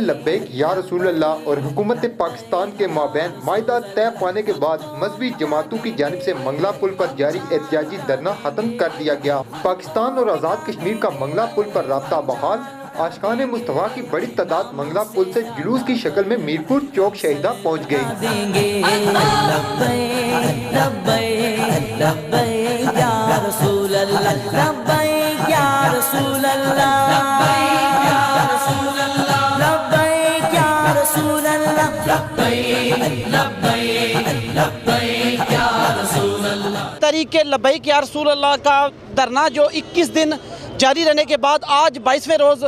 لبیک یا رسول اللہ اور حکومت پاکستان کے مابین معاہدہ طے پانے کے بعد مذہبی جماعتوں کی جانب سے منگلا پل پر جاری احتجاجی دھرنا ختم کر دیا گیا۔ پاکستان اور آزاد کشمیر کا منگلا پل پر رابطہ بحال۔ عاشقان مصطفیٰ کی بڑی تعداد منگلا پل سے جلوس کی شکل میں میرپور چوک شہیدہ پہنچ گئی۔ تحریک لبیک یا رسول اللہ کا دھرنا جو 21 دن جاری رہنے کے بعد آج 22ویں روز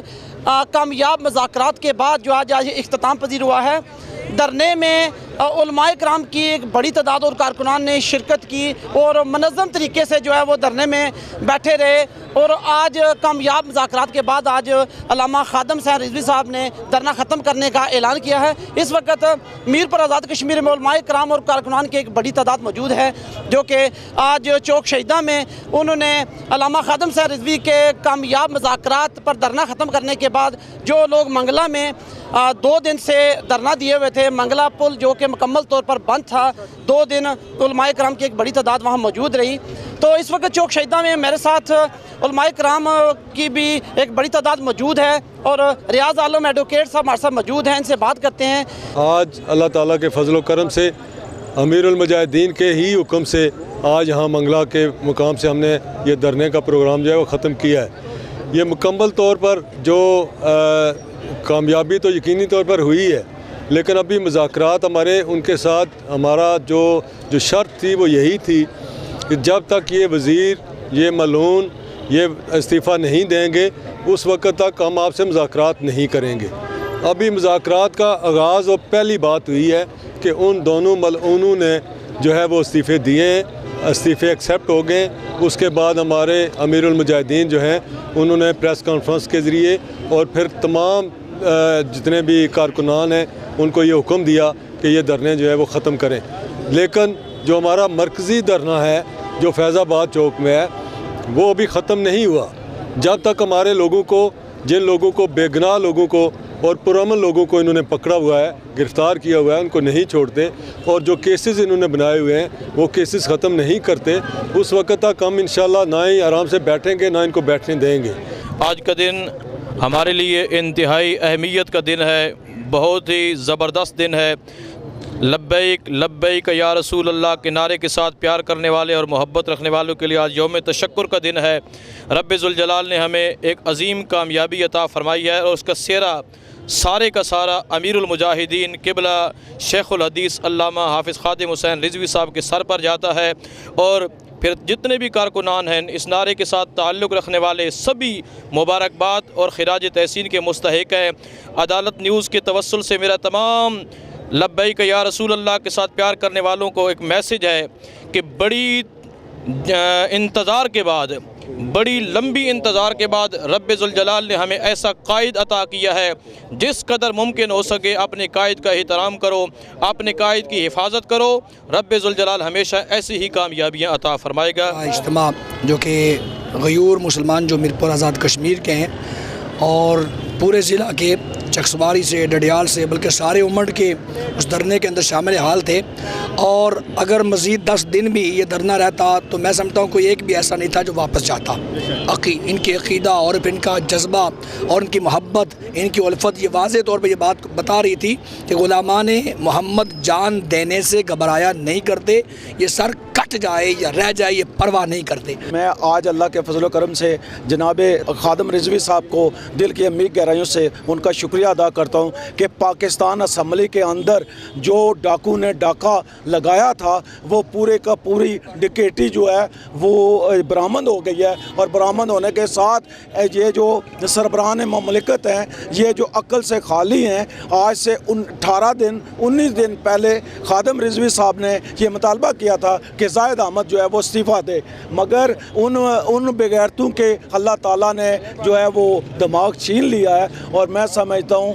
کامیاب مذاکرات کے بعد جو آج اختتام پذیر ہوا ہے۔ دھرنے میں علماء کرام کی ایک بڑی تعداد اور کارکنان نے شرکت کی اور منظم طریقے سے جو ہے وہ دھرنے میں بیٹھے رہے، اور آج کامیاب مذاکرات کے بعد آج علامہ خادم حسین رضوی صاحب نے دھرنا ختم کرنے کا اعلان کیا ہے۔ اس وقت میرپور آزاد کشمیر میں علماء کرام اور کارکنان کی ایک بڑی تعداد موجود ہے جو کہ آج چوک شہیدہ میں انہوں نے علامہ خادم حسین رضوی کے کامیاب مذاکرات پر دھرنا ختم کرنے کے بعد جو لوگ منگلا میں 2 دن سے دھرنا دیے ہوئے تھے، منگلا پل جو کہ مکمل طور پر بند تھا، 2 دن علماء کرام کی ایک بڑی تعداد وہاں موجود رہی۔ تو اس وقت چوک شہیدہ میں میرے ساتھ علماء کرام کی بھی ایک بڑی تعداد موجود ہے، اور ریاض عالم ایڈوکیٹ صاحب ہمارے ساتھ موجود ہیں، ان سے بات کرتے ہیں۔ آج اللہ تعالیٰ کے فضل و کرم سے امیر المجاہدین کے ہی حکم سے آج یہاں منگلا کے مقام سے ہم نے یہ دھرنے کا پروگرام جو ہے وہ ختم کیا ہے۔ یہ مکمل طور پر جو کامیابی تو یقینی طور پر ہوئی ہے، لیکن ابھی مذاکرات ہمارے ان کے ساتھ ہمارا جو شرط تھی وہ یہی تھی کہ جب تک یہ وزیر، یہ ملعون یہ استعفیٰ نہیں دیں گے اس وقت تک ہم آپ سے مذاکرات نہیں کریں گے۔ ابھی مذاکرات کا آغاز اور پہلی بات ہوئی ہے کہ ان دونوں ملعونوں نے جو ہے وہ استعفے دیے ہیں، استعفے ایکسیپٹ ہو گئے۔ اس کے بعد ہمارے امیر المجاہدین جو ہیں انہوں نے پریس کانفرنس کے ذریعے اور پھر تمام جتنے بھی کارکنان ہیں ان کو یہ حکم دیا کہ یہ دھرنے جو ہے وہ ختم کریں۔ لیکن جو ہمارا مرکزی دھرنا ہے جو فیض آباد چوک میں ہے وہ ابھی ختم نہیں ہوا جب تک ہمارے لوگوں کو، جن لوگوں کو، بے گناہ لوگوں کو اور پرامن لوگوں کو انہوں نے پکڑا ہوا ہے، گرفتار کیا ہوا ہے، ان کو نہیں چھوڑتے، اور جو کیسز انہوں نے بنائے ہوئے ہیں وہ کیسز ختم نہیں کرتے اس وقت تک ہم انشاءاللہ نہ ہی آرام سے بیٹھیں گے نہ ان کو بیٹھنے دیں گے۔ آج کا دن ہمارے لیے انتہائی اہمیت کا دن ہے، بہت ہی زبردست دن ہے۔ لبیک لبیک یا رسول اللہ کے نعرے کے ساتھ پیار کرنے والے اور محبت رکھنے والوں کے لیے آج یوم تشکر کا دن ہے۔ رب ذوالجلال نے ہمیں ایک عظیم کامیابی عطا فرمائی ہے، اور اس کا سہرا سارے کا سارا امیر المجاہدین قبلہ شیخ الحدیث علامہ حافظ خادم حسین رضوی صاحب کے سر پر جاتا ہے، اور پھر جتنے بھی کارکنان ہیں اس نعرے کے ساتھ تعلق رکھنے والے سبھی مبارکباد اور خراج تحسین کے مستحق ہیں۔ عدالت نیوز کے توسل سے میرا تمام لبیک یا رسول اللہ کے ساتھ پیار کرنے والوں کو ایک میسج ہے کہ بڑی انتظار کے بعد، بڑی لمبی انتظار کے بعد رب ذوالجلال نے ہمیں ایسا قائد عطا کیا ہے۔ جس قدر ممکن ہو سکے اپنے قائد کا احترام کرو، اپنے قائد کی حفاظت کرو، رب ذوالجلال ہمیشہ ایسی ہی کامیابیاں عطا فرمائے گا۔ اجتماع جو کہ غیور مسلمان جو میرپور آزاد کشمیر کے ہیں اور پورے ضلع کے چکسواری سے، ڈڈیال سے، بلکہ سارے امٹ کے اس دھرنے کے اندر شامل حال تھے، اور اگر مزید 10 دن بھی یہ دھرنا رہتا تو میں سمجھتا ہوں کوئی ایک بھی ایسا نہیں تھا جو واپس جاتا۔ ان کی عقیدہ اور ان کا جذبہ اور ان کی محبت، ان کی الفت یہ واضح طور پہ یہ بات بتا رہی تھی کہ غلامان محمد جان دینے سے گھبرایا نہیں کرتے، یہ سر کٹ جائے یا رہ جائے یہ پرواہ نہیں کرتے۔ میں آج اللہ کے فضل و کرم سے جناب خادم رضوی صاحب کو دل کی عمیق گہرائیوں سے ان کا شکریہ ادا کرتا ہوں کہ پاکستان اسمبلی کے اندر جو ڈاکو نے ڈاکہ لگایا تھا وہ پورے کا پوری ڈکیٹی جو ہے وہ برآمد ہو گئی ہے، اور برآمد ہونے کے ساتھ یہ جو سربراہان مملکت ہیں یہ جو عقل سے خالی ہیں۔ آج سے 19 دن پہلے خادم رضوی صاحب نے یہ مطالبہ کیا تھا کہ زاہد احمد جو ہے وہ استعفیٰ دے، مگر ان بغیرتوں کے اللہ تعالیٰ نے جو ہے وہ دماغ چھین لیا ہے، اور میں سمجھتا ہوں